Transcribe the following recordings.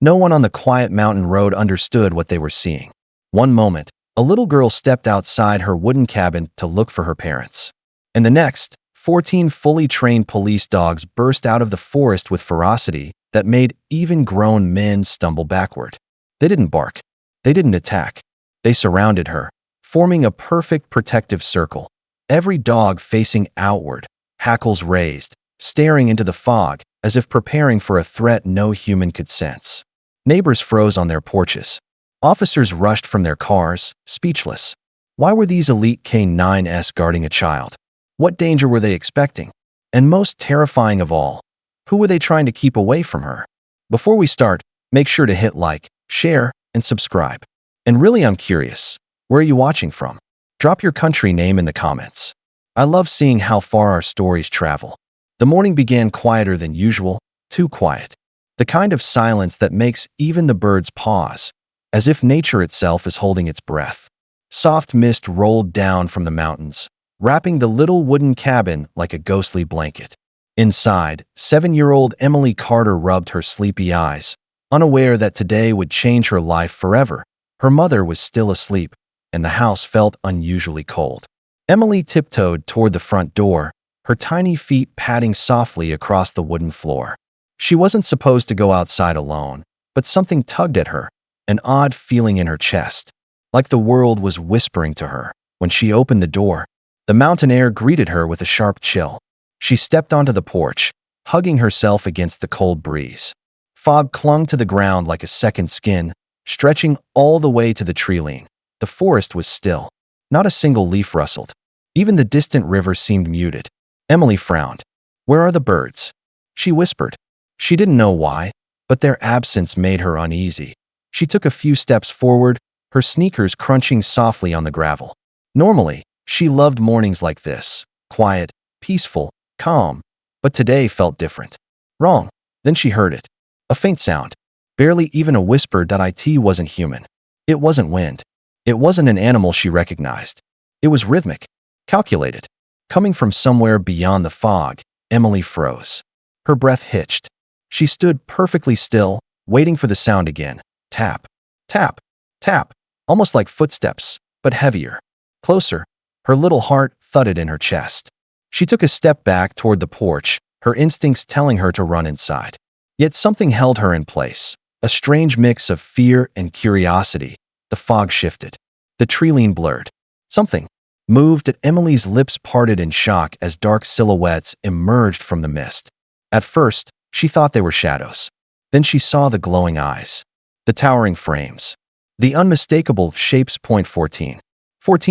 No one on the quiet mountain road understood what they were seeing. One moment, a little girl stepped outside her wooden cabin to look for her parents. And the next, 14 fully trained police dogs burst out of the forest with ferocity that made even grown men stumble backward. They didn't bark. They didn't attack. They surrounded her, forming a perfect protective circle. Every dog facing outward, hackles raised, staring into the fog as if preparing for a threat no human could sense. Neighbors froze on their porches. Officers rushed from their cars, speechless. Why were these elite K9s guarding a child? What danger were they expecting? And most terrifying of all, who were they trying to keep away from her? Before we start, make sure to hit like, share, and subscribe. And really, I'm curious, where are you watching from? Drop your country name in the comments. I love seeing how far our stories travel. The morning began quieter than usual, too quiet. The kind of silence that makes even the birds pause, as if nature itself is holding its breath. Soft mist rolled down from the mountains, wrapping the little wooden cabin like a ghostly blanket. Inside, 7-year-old Emily Carter rubbed her sleepy eyes, unaware that today would change her life forever. Her mother was still asleep, and the house felt unusually cold. Emily tiptoed toward the front door, her tiny feet padding softly across the wooden floor. She wasn't supposed to go outside alone, but something tugged at her, an odd feeling in her chest, like the world was whispering to her. When she opened the door, the mountain air greeted her with a sharp chill. She stepped onto the porch, hugging herself against the cold breeze. Fog clung to the ground like a second skin, stretching all the way to the tree-line. The forest was still. Not a single leaf rustled. Even the distant river seemed muted. Emily frowned. "Where are the birds?" she whispered. She didn't know why, but their absence made her uneasy. She took a few steps forward, her sneakers crunching softly on the gravel. Normally, she loved mornings like this, quiet, peaceful, calm, but today felt different. Wrong. Then she heard it. A faint sound. Barely even a whisper. It wasn't human. It wasn't wind. It wasn't an animal she recognized. It was rhythmic, calculated. Coming from somewhere beyond the fog, Emily froze. Her breath hitched. She stood perfectly still, waiting for the sound again. Tap, tap, tap, almost like footsteps, but heavier. Closer. Her little heart thudded in her chest. She took a step back toward the porch, her instincts telling her to run inside. Yet something held her in place, a strange mix of fear and curiosity. The fog shifted. The tree-line blurred. Something moved. Emily's lips parted in shock as dark silhouettes emerged from the mist. At first, she thought they were shadows. Then she saw the glowing eyes, the towering frames, the unmistakable shapes. 14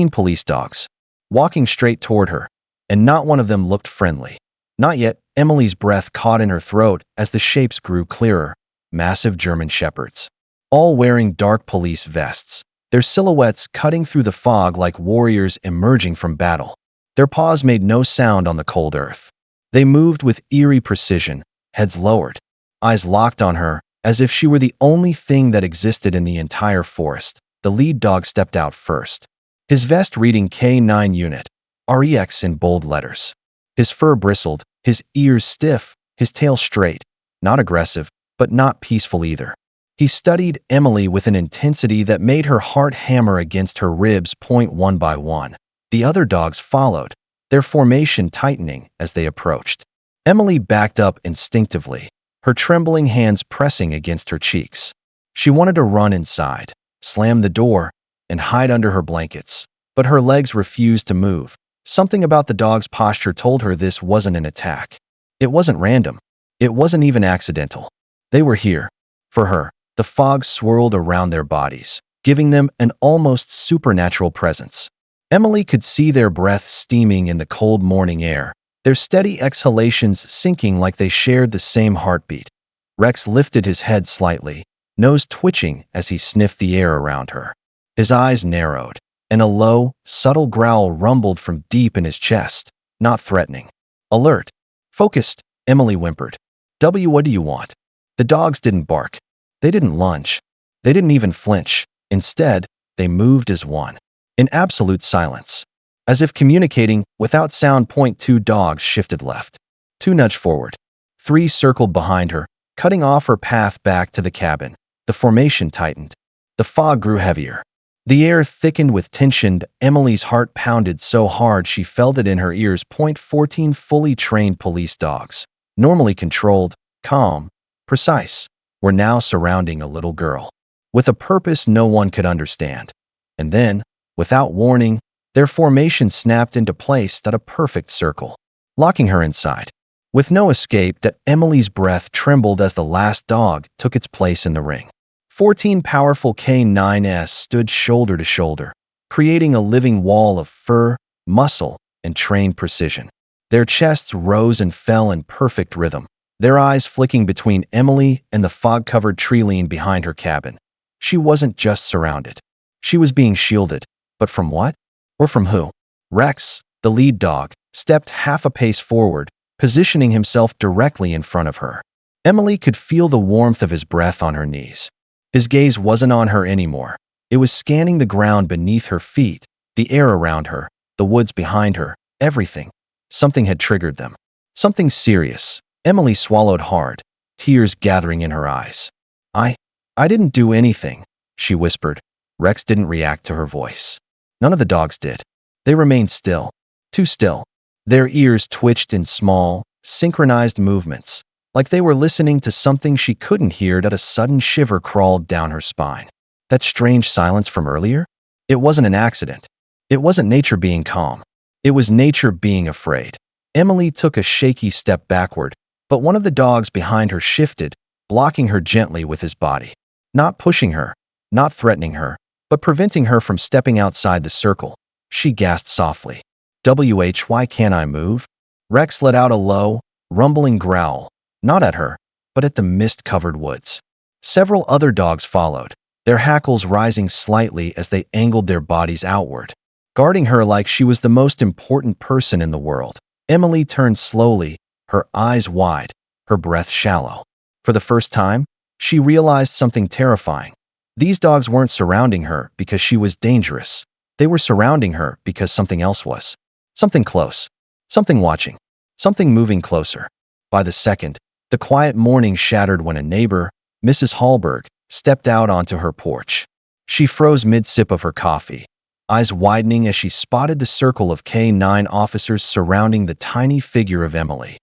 police dogs, walking straight toward her, and not one of them looked friendly. Not yet. Emily's breath caught in her throat as the shapes grew clearer. Massive German shepherds, all wearing dark police vests, their silhouettes cutting through the fog like warriors emerging from battle. Their paws made no sound on the cold earth. They moved with eerie precision, heads lowered, eyes locked on her, as if she were the only thing that existed in the entire forest. The lead dog stepped out first, his vest reading K9 Unit, REX in bold letters. His fur bristled, his ears stiff, his tail straight, not aggressive, but not peaceful either. He studied Emily with an intensity that made her heart hammer against her ribs. One by one, the other dogs followed, their formation tightening as they approached. Emily backed up instinctively, her trembling hands pressing against her cheeks. She wanted to run inside, slam the door, and hide under her blankets, but her legs refused to move. Something about the dog's posture told her this wasn't an attack. It wasn't random. It wasn't even accidental. They were here. For her, the fog swirled around their bodies, giving them an almost supernatural presence. Emily could see their breath steaming in the cold morning air, their steady exhalations sinking like they shared the same heartbeat. Rex lifted his head slightly, nose twitching as he sniffed the air around her. His eyes narrowed, and a low, subtle growl rumbled from deep in his chest. Not threatening. Alert. Focused, Emily whimpered. What do you want? The dogs didn't bark. They didn't lunge. They didn't even flinch. Instead, they moved as one, in absolute silence. As if communicating without sound. 2 dogs shifted left. 2 nudged forward. 3 circled behind her, cutting off her path back to the cabin. The formation tightened. The fog grew heavier. The air thickened with tension. Emily's heart pounded so hard she felt it in her ears. 14 fully trained police dogs, normally controlled, calm, precise, were now surrounding a little girl, with a purpose no one could understand. And then, without warning, their formation snapped into place at a perfect circle, locking her inside. With no escape, Emily's breath trembled as the last dog took its place in the ring. 14 powerful K9s stood shoulder to shoulder, creating a living wall of fur, muscle, and trained precision. Their chests rose and fell in perfect rhythm, their eyes flicking between Emily and the fog-covered tree line behind her cabin. She wasn't just surrounded. She was being shielded. But from what? Or from who? Rex, the lead dog, stepped half a pace forward, positioning himself directly in front of her. Emily could feel the warmth of his breath on her knees. His gaze wasn't on her anymore. It was scanning the ground beneath her feet, the air around her, the woods behind her, everything. Something had triggered them. Something serious. Emily swallowed hard, tears gathering in her eyes. I didn't do anything, she whispered. Rex didn't react to her voice. None of the dogs did. They remained still, too still. Their ears twitched in small, synchronized movements, like they were listening to something she couldn't hear. That a sudden shiver crawled down her spine. That strange silence from earlier? It wasn't an accident. It wasn't nature being calm. It was nature being afraid. Emily took a shaky step backward, but one of the dogs behind her shifted, blocking her gently with his body. Not pushing her, not threatening her, but preventing her from stepping outside the circle. She gasped softly. Why can't I move? Rex let out a low, rumbling growl, not at her, but at the mist-covered woods. Several other dogs followed, their hackles rising slightly as they angled their bodies outward, guarding her like she was the most important person in the world. Emily turned slowly, her eyes wide, her breath shallow. For the first time, she realized something terrifying. These dogs weren't surrounding her because she was dangerous. They were surrounding her because something else was. Something close. Something watching. Something moving closer. By the second, the quiet morning shattered when a neighbor, Mrs. Hallberg, stepped out onto her porch. She froze mid-sip of her coffee, eyes widening as she spotted the circle of K9 officers surrounding the tiny figure of Emily.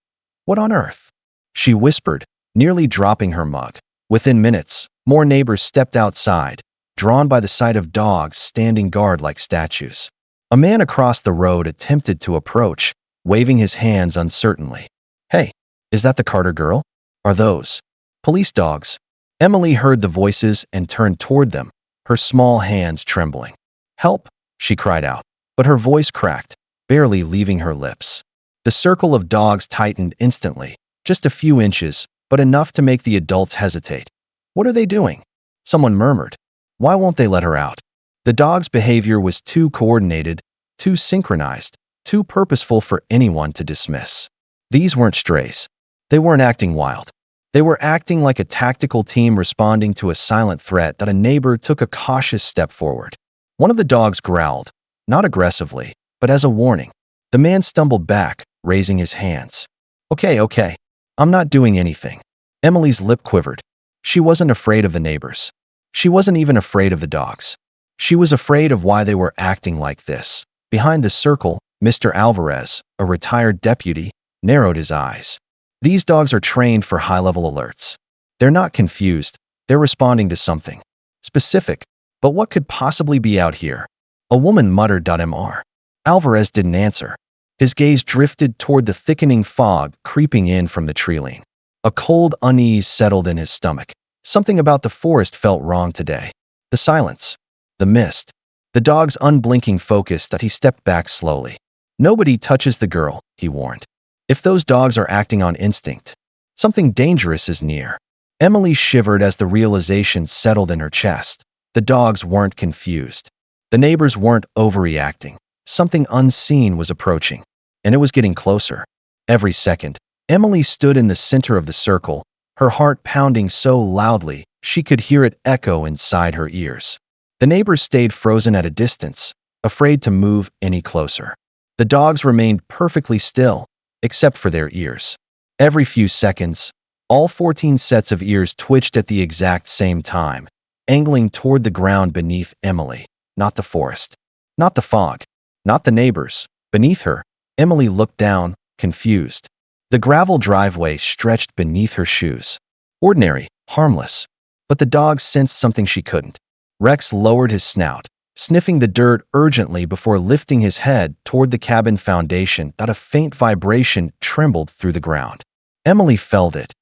What on earth? She whispered, nearly dropping her mug. Within minutes, more neighbors stepped outside, drawn by the sight of dogs standing guard like statues. A man across the road attempted to approach, waving his hands uncertainly. Hey, is that the Carter girl? Are those police dogs? Emily heard the voices and turned toward them, her small hands trembling. Help, she cried out, but her voice cracked, barely leaving her lips. The circle of dogs tightened instantly, just a few inches, but enough to make the adults hesitate. What are they doing? Someone murmured. Why won't they let her out? The dog's behavior was too coordinated, too synchronized, too purposeful for anyone to dismiss. These weren't strays. They weren't acting wild. They were acting like a tactical team responding to a silent threat. That a neighbor took a cautious step forward. One of the dogs growled, not aggressively, but as a warning. The man stumbled back, raising his hands. Okay, I'm not doing anything. Emily's lip quivered. She wasn't afraid of the neighbors. She wasn't even afraid of the dogs. She was afraid of why they were acting like this. Behind the circle, Mr. Alvarez, a retired deputy, narrowed his eyes. These dogs are trained for high-level alerts. They're not confused. They're responding to something specific. But what could possibly be out here? A woman muttered. Mr. Alvarez didn't answer. His gaze drifted toward the thickening fog creeping in from the tree line. A cold unease settled in his stomach. Something about the forest felt wrong today. The silence. The mist. The dog's unblinking focus. That he stepped back slowly. Nobody touches the girl, he warned. If those dogs are acting on instinct, something dangerous is near. Emily shivered as the realization settled in her chest. The dogs weren't confused. The neighbors weren't overreacting. Something unseen was approaching, and it was getting closer. Every second, Emily stood in the center of the circle, her heart pounding so loudly she could hear it echo inside her ears. The neighbors stayed frozen at a distance, afraid to move any closer. The dogs remained perfectly still, except for their ears. Every few seconds, All 14 sets of ears twitched at the exact same time, angling toward the ground beneath Emily, not the forest, not the fog, not the neighbors. Beneath her, Emily looked down, confused. The gravel driveway stretched beneath her shoes. Ordinary, harmless. But the dogs sensed something she couldn't. Rex lowered his snout, sniffing the dirt urgently before lifting his head toward the cabin foundation. A faint vibration trembled through the ground. Emily felt it,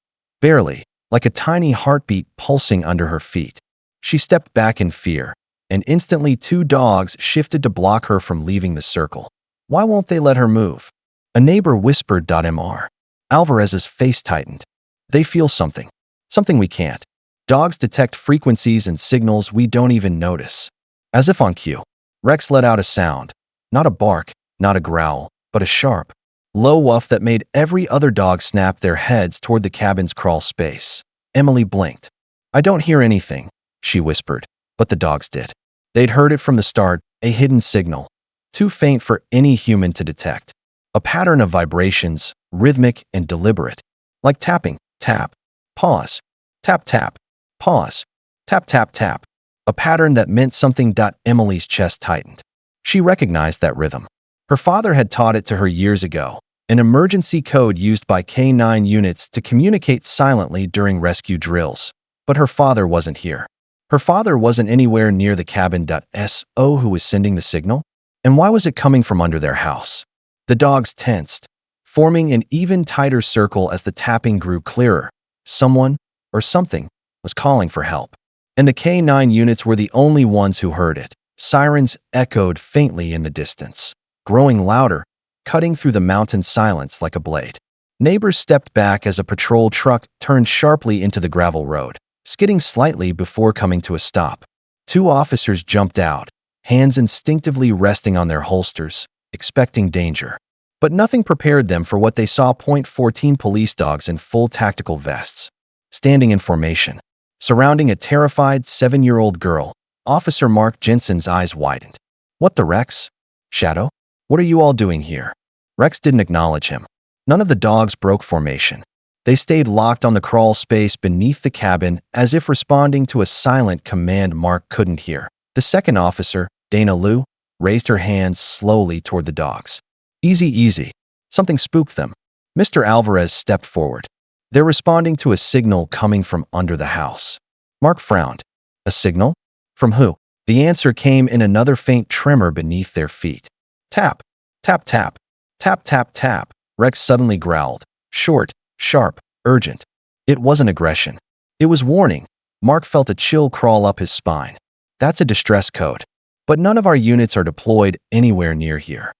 barely, like a tiny heartbeat pulsing under her feet. She stepped back in fear, and instantly 2 dogs shifted to block her from leaving the circle. Why won't they let her move? A neighbor whispered. Mr. Alvarez's face tightened. They feel something. Something we can't. Dogs detect frequencies and signals we don't even notice. As if on cue, Rex let out a sound. Not a bark, not a growl, but a sharp, low woof that made every other dog snap their heads toward the cabin's crawl space. Emily blinked. I don't hear anything, she whispered, but the dogs did. They'd heard it from the start, a hidden signal, too faint for any human to detect. A pattern of vibrations, rhythmic and deliberate, like tapping, tap, pause, tap, tap, pause, tap, tap, tap. A pattern that meant something. Emily's chest tightened. She recognized that rhythm. Her father had taught it to her years ago, an emergency code used by K-9 units to communicate silently during rescue drills. But her father wasn't here. Her father wasn't anywhere near the cabin. So who was sending the signal? And why was it coming from under their house? The dogs tensed, forming an even tighter circle as the tapping grew clearer. Someone, or something, was calling for help. And the K-9 units were the only ones who heard it. Sirens echoed faintly in the distance, growing louder, cutting through the mountain silence like a blade. Neighbors stepped back as a patrol truck turned sharply into the gravel road, skidding slightly before coming to a stop. 2 officers jumped out, hands instinctively resting on their holsters, expecting danger. But nothing prepared them for what they saw. 14 police dogs in full tactical vests, standing in formation, surrounding a terrified 7-year-old girl. Officer Mark Jensen's eyes widened. What the Rex? Shadow? What are you all doing here? Rex didn't acknowledge him. None of the dogs broke formation. They stayed locked on the crawl space beneath the cabin as if responding to a silent command Mark couldn't hear. The second officer, Dana Liu, raised her hands slowly toward the dogs. Easy, easy. Something spooked them. Mr. Alvarez stepped forward. They're responding to a signal coming from under the house. Mark frowned. A signal? From who? The answer came in another faint tremor beneath their feet. Tap, tap, tap, tap, tap, tap. Rex suddenly growled. Short, sharp, urgent. It wasn't aggression. It was warning. Mark felt a chill crawl up his spine. That's a distress code. But none of our units are deployed anywhere near here.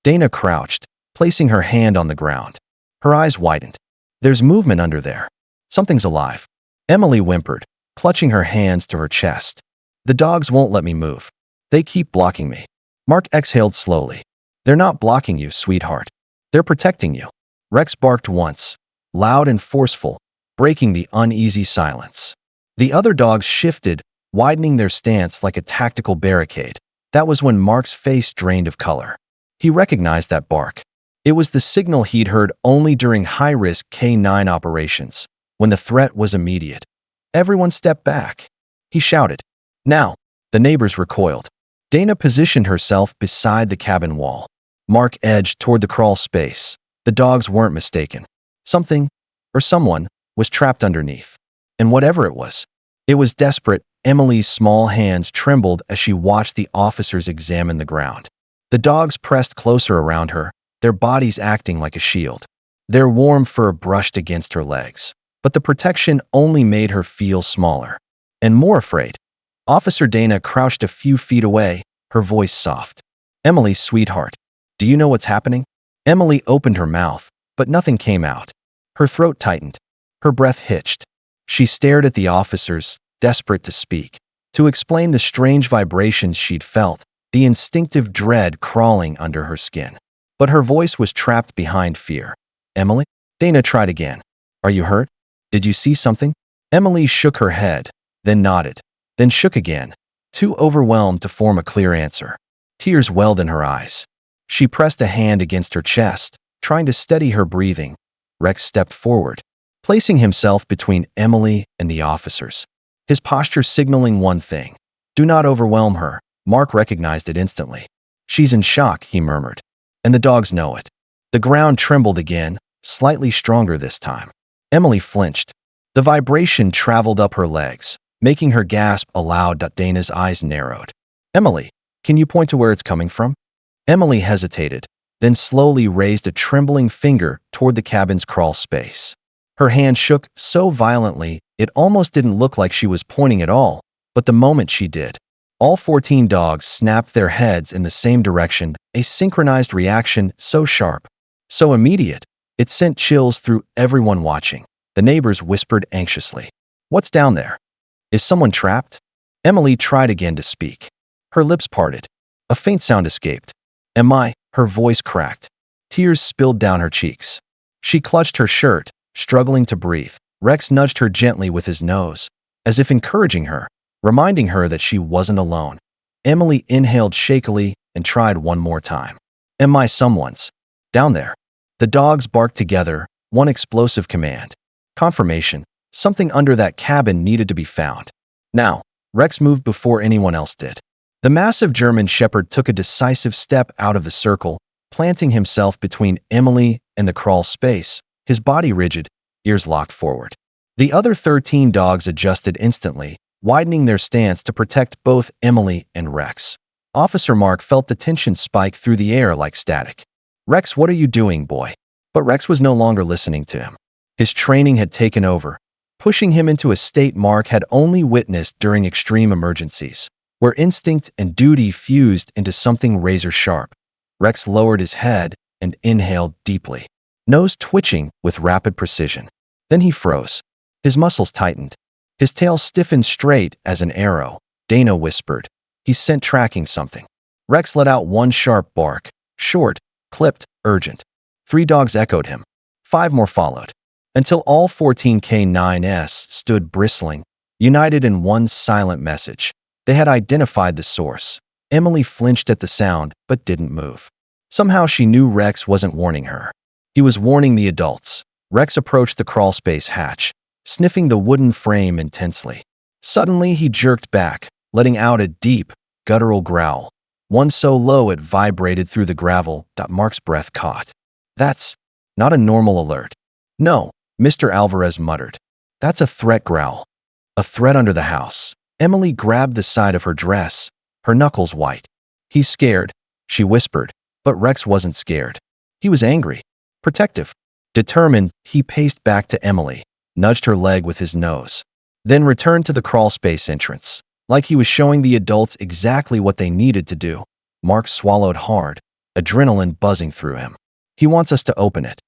Dana crouched, placing her hand on the ground. Her eyes widened. There's movement under there. Something's alive. Emily whimpered, clutching her hands to her chest. The dogs won't let me move. They keep blocking me. Mark exhaled slowly. They're not blocking you, sweetheart. They're protecting you. Rex barked once, loud and forceful, breaking the uneasy silence. The other dogs shifted, widening their stance like a tactical barricade. That was when Mark's face drained of color. He recognized that bark. It was the signal he'd heard only during high-risk K-9 operations, when the threat was immediate. Everyone stepped back. He shouted. Now, the neighbors recoiled. Dana positioned herself beside the cabin wall. Mark edged toward the crawl space. The dogs weren't mistaken. Something, or someone, was trapped underneath. And whatever it was desperate. Emily's small hands trembled as she watched the officers examine the ground. The dogs pressed closer around her, their bodies acting like a shield. Their warm fur brushed against her legs, but the protection only made her feel smaller and more afraid. Officer Dana crouched a few feet away, her voice soft. Emily, sweetheart, do you know what's happening? Emily opened her mouth, but nothing came out. Her throat tightened. Her breath hitched. She stared at the officers, desperate to speak, to explain the strange vibrations she'd felt, the instinctive dread crawling under her skin. But her voice was trapped behind fear. Emily? Dana tried again. Are you hurt? Did you see something? Emily shook her head, then nodded, then shook again, too overwhelmed to form a clear answer. Tears welled in her eyes. She pressed a hand against her chest, trying to steady her breathing. Rex stepped forward. placing himself between Emily and the officers. His posture signaling one thing. Do not overwhelm her. Mark recognized it instantly. She's in shock, he murmured. And the dogs know it. The ground trembled again, slightly stronger this time. Emily flinched. The vibration traveled up her legs, making her gasp aloud. Dana's eyes narrowed. Emily, can you point to where it's coming from? Emily hesitated, then slowly raised a trembling finger toward the cabin's crawl space. Her hand shook so violently it almost didn't look like she was pointing at all, but the moment she did, all 14 dogs snapped their heads in the same direction, a synchronized reaction so sharp, so immediate, it sent chills through everyone watching. The neighbors whispered anxiously. What's down there? Is someone trapped? Emily tried again to speak. Her lips parted. A faint sound escaped. Am I? Her voice cracked. Tears spilled down her cheeks. She clutched her shirt, struggling to breathe. Rex nudged her gently with his nose, as if encouraging her, reminding her that she wasn't alone. Emily inhaled shakily and tried one more time. Am I someone's? Down there. The dogs barked together, one explosive command. Confirmation. Something under that cabin needed to be found. Now, Rex moved before anyone else did. The massive German Shepherd took a decisive step out of the circle, planting himself between Emily and the crawl space, his body rigid, ears locked forward. The other 13 dogs adjusted instantly, widening their stance to protect both Emily and Rex. Officer Mark felt the tension spike through the air like static. Rex, what are you doing, boy? But Rex was no longer listening to him. His training had taken over, pushing him into a state Mark had only witnessed during extreme emergencies, where instinct and duty fused into something razor-sharp. Rex lowered his head and inhaled deeply, nose twitching with rapid precision. Then he froze. His muscles tightened. His tail stiffened straight as an arrow. Dana whispered. He's scent tracking something. Rex let out one sharp bark, short, clipped, urgent. 3 dogs echoed him. 5 more followed, until all 14 K9s stood bristling, united in one silent message. They had identified the source. Emily flinched at the sound, but didn't move. Somehow she knew Rex wasn't warning her. He was warning the adults. Rex approached the crawlspace hatch, sniffing the wooden frame intensely. Suddenly he jerked back, letting out a deep, guttural growl, one so low it vibrated through the gravel. Mark's breath caught. That's not a normal alert. No, Mr. Alvarez muttered. That's a threat growl. A threat under the house. Emily grabbed the side of her dress, her knuckles white. He's scared, she whispered, but Rex wasn't scared. He was angry, protective. Determined, he paced back to Emily, nudged her leg with his nose, then returned to the crawlspace entrance, like he was showing the adults exactly what they needed to do. Mark swallowed hard, adrenaline buzzing through him. He wants us to open it.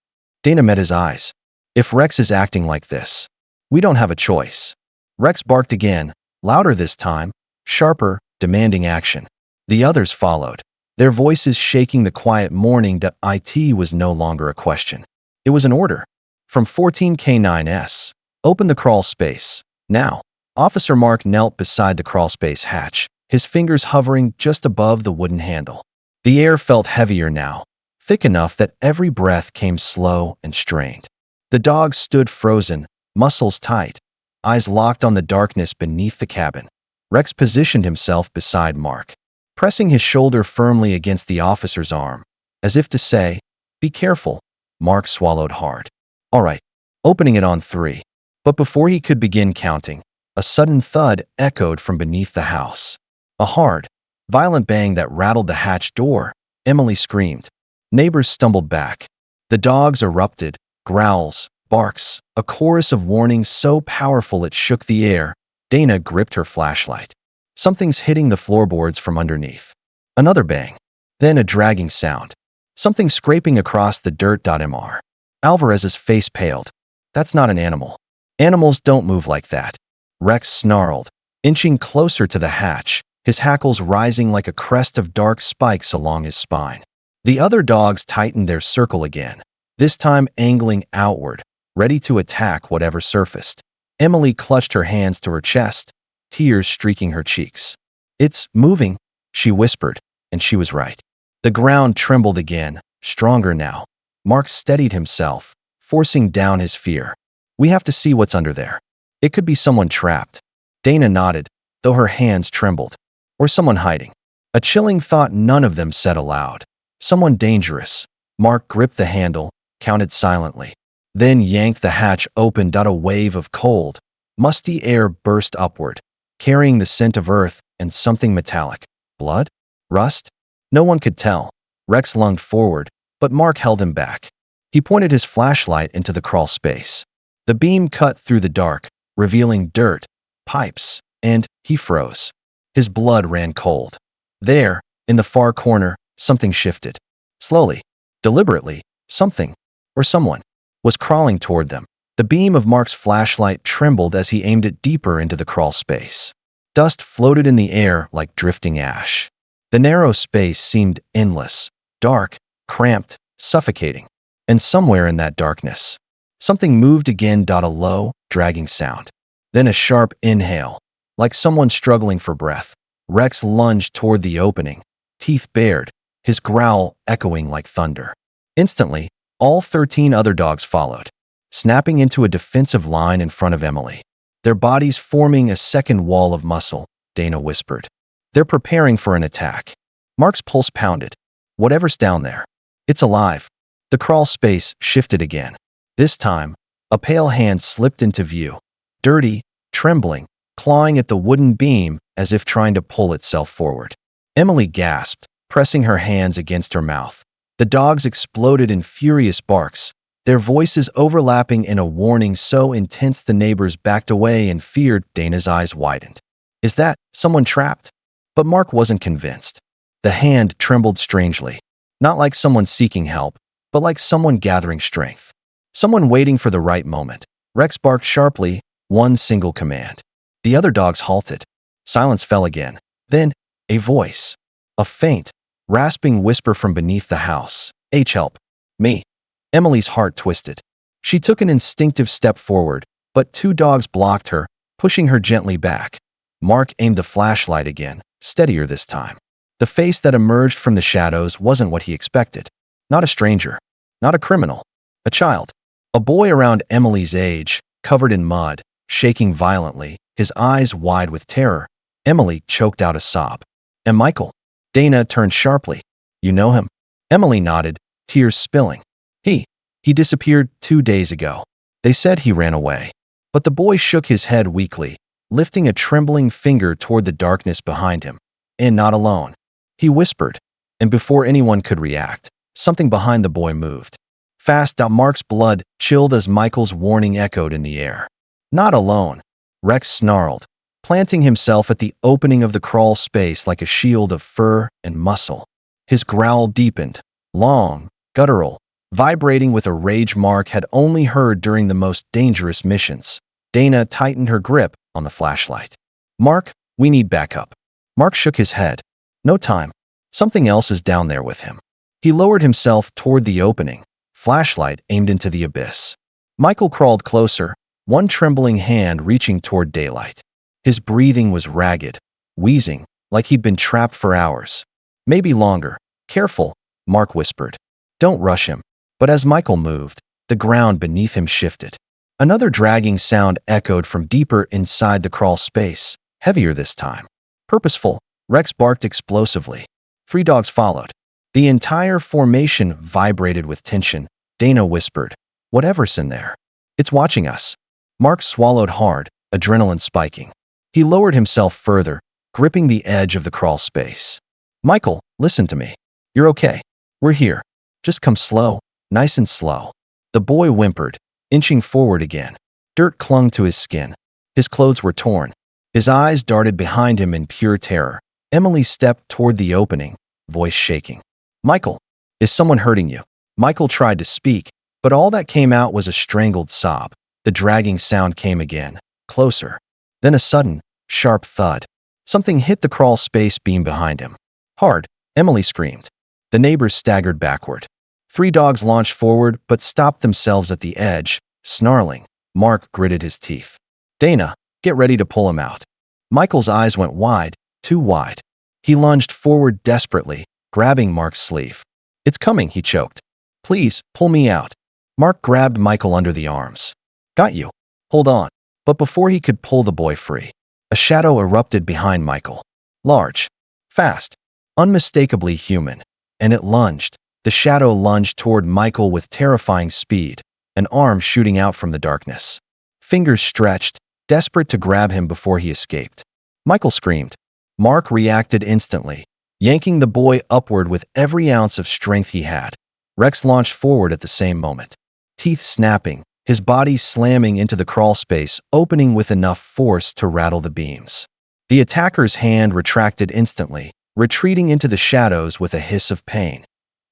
Dana met his eyes. If Rex is acting like this, we don't have a choice. Rex barked again, louder this time, sharper, demanding action. The others followed, their voices shaking the quiet morning. It was no longer a question. It was an order. From 14 K9s. Open the crawl space. Now. Officer Mark knelt beside the crawlspace hatch, his fingers hovering just above the wooden handle. The air felt heavier now, thick enough that every breath came slow and strained. The dogs stood frozen, muscles tight, eyes locked on the darkness beneath the cabin. Rex positioned himself beside Mark, pressing his shoulder firmly against the officer's arm, as if to say, "Be careful." Mark swallowed hard. All right, opening it on 3. But before he could begin counting, a sudden thud echoed from beneath the house. A hard, violent bang that rattled the hatch door. Emily screamed. Neighbors stumbled back. The dogs erupted, growls, barks, a chorus of warnings so powerful it shook the air. Dana gripped her flashlight. Something's hitting the floorboards from underneath. Another bang. Then a dragging sound. Something scraping across the dirt. Mr. Alvarez's face paled. That's not an animal. Animals don't move like that. Rex snarled, inching closer to the hatch, his hackles rising like a crest of dark spikes along his spine. The other dogs tightened their circle again, this time angling outward, ready to attack whatever surfaced. Emily clutched her hands to her chest, tears streaking her cheeks. It's moving, she whispered, and she was right. The ground trembled again, stronger now. Mark steadied himself, forcing down his fear. We have to see what's under there. It could be someone trapped. Dana nodded, though her hands trembled. Or someone hiding. A chilling thought none of them said aloud. Someone dangerous. Mark gripped the handle, counted silently. Then yanked the hatch open. A wave of cold, musty air burst upward, carrying the scent of earth and something metallic. Blood? Rust? No one could tell. Rex lunged forward, but Mark held him back. He pointed his flashlight into the crawl space. The beam cut through the dark, revealing dirt, pipes, and he froze. His blood ran cold. There, in the far corner, something shifted. Slowly, deliberately, something, or someone, was crawling toward them. The beam of Mark's flashlight trembled as he aimed it deeper into the crawl space. Dust floated in the air like drifting ash. The narrow space seemed endless, dark, cramped, suffocating. And somewhere in that darkness, something moved again. A low, dragging sound. Then a sharp inhale, like someone struggling for breath. Rex lunged toward the opening, teeth bared, his growl echoing like thunder. Instantly, all 13 other dogs followed, snapping into a defensive line in front of Emily. Their bodies forming a second wall of muscle, Dana whispered. They're preparing for an attack. Mark's pulse pounded. Whatever's down there, it's alive. The crawl space shifted again. This time, a pale hand slipped into view. Dirty, trembling, clawing at the wooden beam as if trying to pull itself forward. Emily gasped, pressing her hands against her mouth. The dogs exploded in furious barks, their voices overlapping in a warning so intense the neighbors backed away in fear. Dana's eyes widened. Is that someone trapped? But Mark wasn't convinced. The hand trembled strangely, not like someone seeking help, but like someone gathering strength. Someone waiting for the right moment. Rex barked sharply, one single command. The other dogs halted. Silence fell again. Then, a voice. A faint, rasping whisper from beneath the house. Help. Me. Emily's heart twisted. She took an instinctive step forward, but 2 dogs blocked her, pushing her gently back. Mark aimed the flashlight again, steadier this time. The face that emerged from the shadows wasn't what he expected. Not a stranger. Not a criminal. A child. A boy around Emily's age, covered in mud, shaking violently, his eyes wide with terror. Emily choked out a sob. And Michael? Dana turned sharply. You know him? Emily nodded, tears spilling. He disappeared 2 days ago. They said he ran away. But the boy shook his head weakly, lifting a trembling finger toward the darkness behind him. And not alone. He whispered, and before anyone could react, something behind the boy moved. Fast. Mark's blood chilled as Michael's warning echoed in the air. Not alone. Rex snarled, planting himself at the opening of the crawl space like a shield of fur and muscle. His growl deepened, long, guttural, vibrating with a rage Mark had only heard during the most dangerous missions. Dana tightened her grip on the flashlight. Mark, we need backup. Mark shook his head. No time. Something else is down there with him. He lowered himself toward the opening, flashlight aimed into the abyss. Michael crawled closer, one trembling hand reaching toward daylight. His breathing was ragged, wheezing, like he'd been trapped for hours. Maybe longer. Careful, Mark whispered. Don't rush him. But as Michael moved, the ground beneath him shifted. Another dragging sound echoed from deeper inside the crawl space, heavier this time. Purposeful, Rex barked explosively. 3 dogs followed. The entire formation vibrated with tension. Dana whispered, whatever's in there. It's watching us. Mark swallowed hard, adrenaline spiking. He lowered himself further, gripping the edge of the crawl space. Michael, listen to me. You're okay. We're here. Just come slow, nice and slow. The boy whimpered, inching forward again. Dirt clung to his skin. His clothes were torn. His eyes darted behind him in pure terror. Emily stepped toward the opening, voice shaking. Michael, is someone hurting you? Michael tried to speak, but all that came out was a strangled sob. The dragging sound came again, closer. Then a sudden, sharp thud. Something hit the crawl space beam behind him. Hard, Emily screamed. The neighbors staggered backward. 3 dogs launched forward but stopped themselves at the edge, snarling. Mark gritted his teeth. Dana, get ready to pull him out. Michael's eyes went wide, too wide. He lunged forward desperately, grabbing Mark's sleeve. It's coming, he choked. Please, pull me out. Mark grabbed Michael under the arms. Got you. Hold on. But before he could pull the boy free, a shadow erupted behind Michael. Large, fast, unmistakably human, and it lunged. The shadow lunged toward Michael with terrifying speed, an arm shooting out from the darkness. Fingers stretched, desperate to grab him before he escaped. Michael screamed. Mark reacted instantly, yanking the boy upward with every ounce of strength he had. Rex launched forward at the same moment, teeth snapping, his body slamming into the crawl space, opening with enough force to rattle the beams. The attacker's hand retracted instantly, retreating into the shadows with a hiss of pain.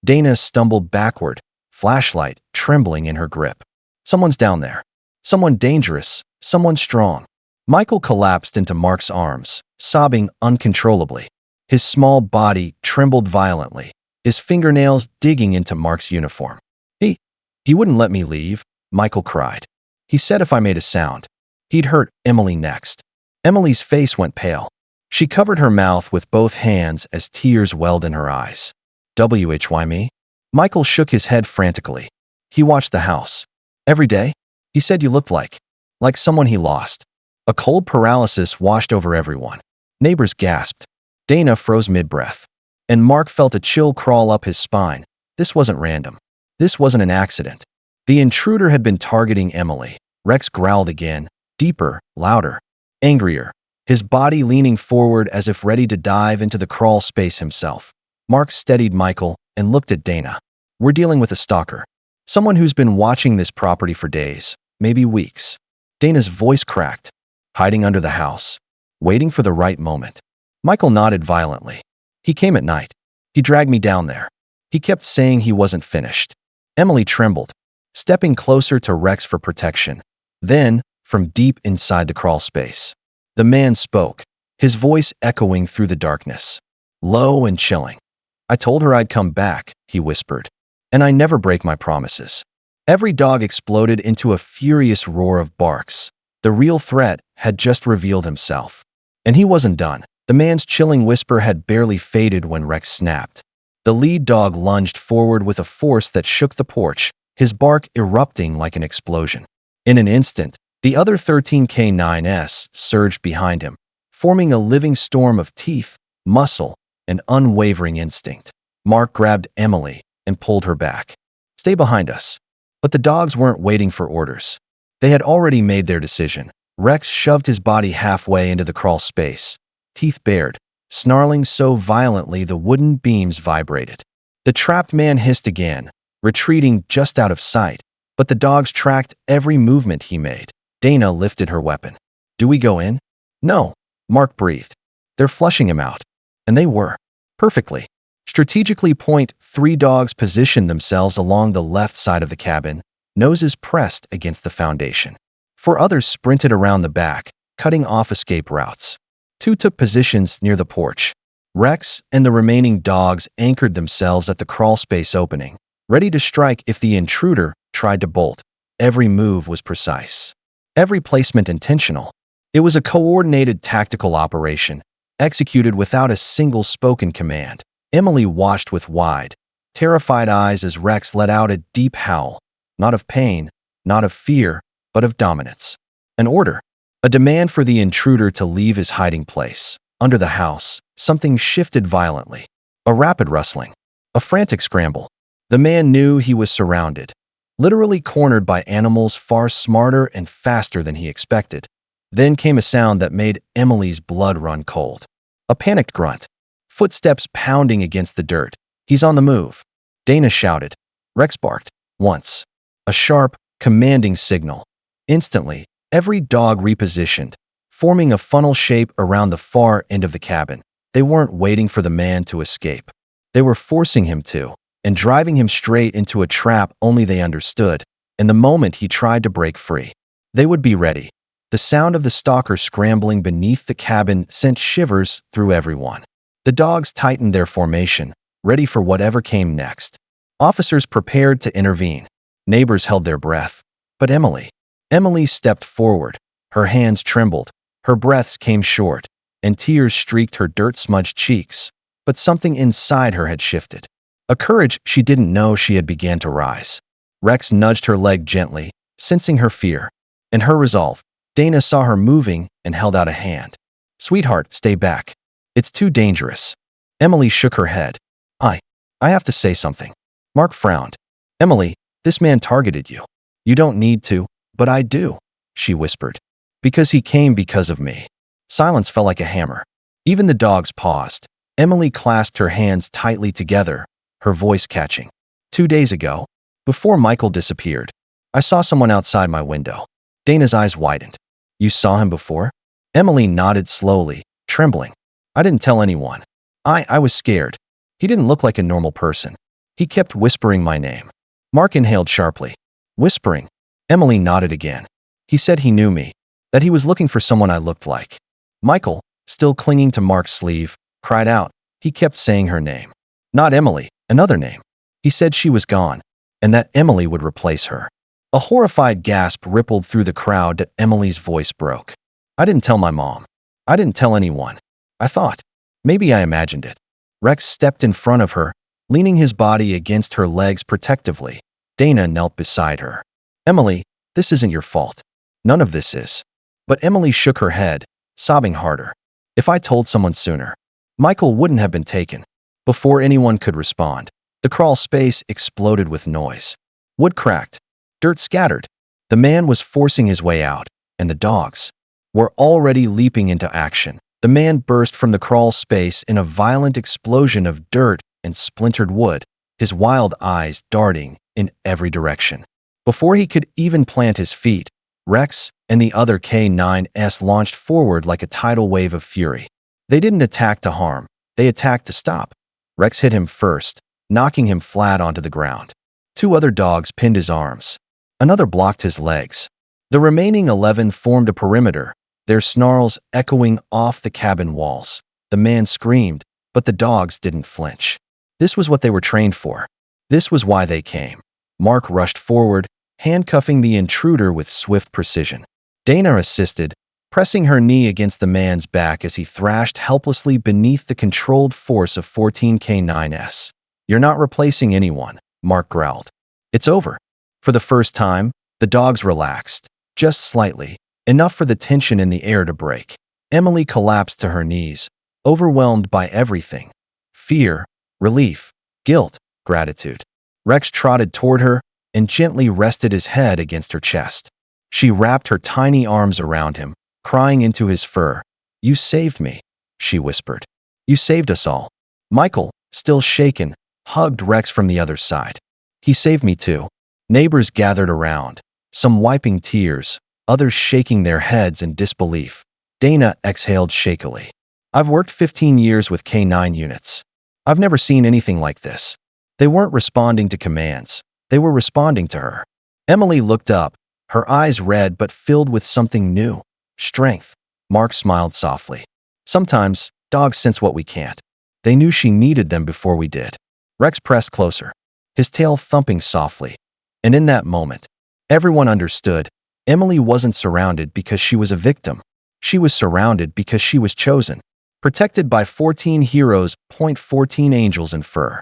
Dana stumbled backward, flashlight trembling in her grip. Someone's down there. Someone dangerous, someone strong. Michael collapsed into Mark's arms, sobbing uncontrollably. His small body trembled violently, his fingernails digging into Mark's uniform. He wouldn't let me leave, Michael cried. He said if I made a sound, he'd hurt Emily next. Emily's face went pale. She covered her mouth with both hands as tears welled in her eyes. Why me? Michael shook his head frantically. He watched the house. Every day, he said you looked like someone he lost. A cold paralysis washed over everyone. Neighbors gasped. Dana froze mid-breath. And Mark felt a chill crawl up his spine. This wasn't random. This wasn't an accident. The intruder had been targeting Emily. Rex growled again, deeper, louder, angrier, his body leaning forward as if ready to dive into the crawl space himself. Mark steadied Michael and looked at Dana. We're dealing with a stalker. Someone who's been watching this property for days, maybe weeks. Dana's voice cracked, hiding under the house, waiting for the right moment. Michael nodded violently. He came at night. He dragged me down there. He kept saying he wasn't finished. Emily trembled, stepping closer to Rex for protection. Then, from deep inside the crawl space, the man spoke, his voice echoing through the darkness, low and chilling. I told her I'd come back, he whispered, and I never break my promises. Every dog exploded into a furious roar of barks. The real threat had just revealed himself. And he wasn't done. The man's chilling whisper had barely faded when Rex snapped. The lead dog lunged forward with a force that shook the porch, his bark erupting like an explosion. In an instant, the other 13 K9s surged behind him, forming a living storm of teeth, muscle, and unwavering instinct. Mark grabbed Emily and pulled her back. Stay behind us. But the dogs weren't waiting for orders. They had already made their decision. Rex shoved his body halfway into the crawl space, teeth bared, snarling so violently the wooden beams vibrated. The trapped man hissed again, retreating just out of sight, but the dogs tracked every movement he made. Dana lifted her weapon. Do we go in? No, Mark breathed. They're flushing him out. And they were. Perfectly. Strategically, .3 dogs positioned themselves along the left side of the cabin, noses pressed against the foundation. 4 others sprinted around the back, cutting off escape routes. 2 took positions near the porch. Rex and the remaining dogs anchored themselves at the crawl space opening, ready to strike if the intruder tried to bolt. Every move was precise. Every placement intentional. It was a coordinated tactical operation, executed without a single spoken command. Emily watched with wide, terrified eyes as Rex let out a deep howl, not of pain, not of fear, but of dominance. An order. A demand for the intruder to leave his hiding place. Under the house, something shifted violently. A rapid rustling. A frantic scramble. The man knew he was surrounded, literally cornered by animals far smarter and faster than he expected. Then came a sound that made Emily's blood run cold. A panicked grunt. Footsteps pounding against the dirt. He's on the move. Dana shouted. Rex barked. Once. A sharp, commanding signal. Instantly, every dog repositioned, forming a funnel shape around the far end of the cabin. They weren't waiting for the man to escape. They were forcing him to, and driving him straight into a trap only they understood, and the moment he tried to break free, they would be ready. The sound of the stalker scrambling beneath the cabin sent shivers through everyone. The dogs tightened their formation, ready for whatever came next. Officers prepared to intervene. Neighbors held their breath. But Emily stepped forward. Her hands trembled, her breaths came short, and tears streaked her dirt-smudged cheeks. But something inside her had shifted. A courage she didn't know she had began to rise. Rex nudged her leg gently, sensing her fear. And her resolve. Dana saw her moving and held out a hand. Sweetheart, stay back. It's too dangerous. Emily shook her head. I have to say something. Mark frowned. Emily, this man targeted you. You don't need to, but I do, she whispered. Because he came because of me. Silence fell like a hammer. Even the dogs paused. Emily clasped her hands tightly together, her voice catching. 2 days ago, before Michael disappeared, I saw someone outside my window. Dana's eyes widened. You saw him before? Emily nodded slowly, trembling. I didn't tell anyone. I was scared. He didn't look like a normal person. He kept whispering my name. Mark inhaled sharply. Whispering. Emily nodded again. He said he knew me, that he was looking for someone I looked like. Michael, still clinging to Mark's sleeve, cried out. He kept saying her name. Not Emily, another name. He said she was gone, and that Emily would replace her. A horrified gasp rippled through the crowd that Emily's voice broke. I didn't tell my mom. I didn't tell anyone. I thought. Maybe I imagined it. Rex stepped in front of her, leaning his body against her legs protectively. Dana knelt beside her. Emily, this isn't your fault. None of this is. But Emily shook her head, sobbing harder. If I told someone sooner, Michael wouldn't have been taken. Before anyone could respond, the crawl space exploded with noise. Wood cracked. Dirt scattered. The man was forcing his way out, and the dogs were already leaping into action. The man burst from the crawl space in a violent explosion of dirt and splintered wood, his wild eyes darting in every direction. Before he could even plant his feet, Rex and the other K9s launched forward like a tidal wave of fury. They didn't attack to harm, they attacked to stop. Rex hit him first, knocking him flat onto the ground. 2 other dogs pinned his arms. Another blocked his legs. The remaining 11 formed a perimeter, their snarls echoing off the cabin walls. The man screamed, but the dogs didn't flinch. This was what they were trained for. This was why they came. Mark rushed forward, handcuffing the intruder with swift precision. Dana assisted, pressing her knee against the man's back as he thrashed helplessly beneath the controlled force of 14 K9s. You're not replacing anyone, Mark growled. It's over. For the first time, the dogs relaxed, just slightly, enough for the tension in the air to break. Emily collapsed to her knees, overwhelmed by everything. Fear, relief, guilt, gratitude. Rex trotted toward her and gently rested his head against her chest. She wrapped her tiny arms around him, crying into his fur. You saved me, she whispered. You saved us all. Michael, still shaken, hugged Rex from the other side. He saved me too. Neighbors gathered around, some wiping tears, others shaking their heads in disbelief. Dana exhaled shakily. I've worked 15 years with K9 units. I've never seen anything like this. They weren't responding to commands. They were responding to her. Emily looked up, her eyes red but filled with something new. Strength. Mark smiled softly. Sometimes, dogs sense what we can't. They knew she needed them before we did. Rex pressed closer, his tail thumping softly. And in that moment, everyone understood. Emily wasn't surrounded because she was a victim. She was surrounded because she was chosen. Protected by 14 heroes, 14 angels in fur.